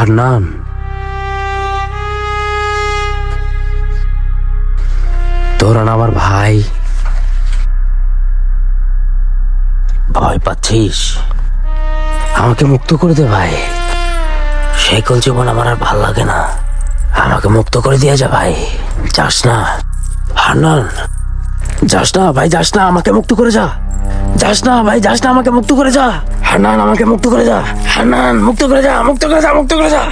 হান্নান, তোরা না আমার ভাই, ভয় পাচ্ছিস? আমাকে মুক্ত করে দে ভাই। সেকল জীবন আমার আর ভাল লাগে না, আমাকে মুক্ত করে দিয়ে যা ভাই। যাস না হান্নান, যাস না ভাই, যাস না, আমাকে মুক্ত করে যা। যাস না ভাই, যাস না, আমাকে মুক্ত করে যা। হান্নান, আমাকে মুক্ত করে যা। হান্নান, মুক্ত করে যা, মুক্ত করে যা, মুক্ত করে যা।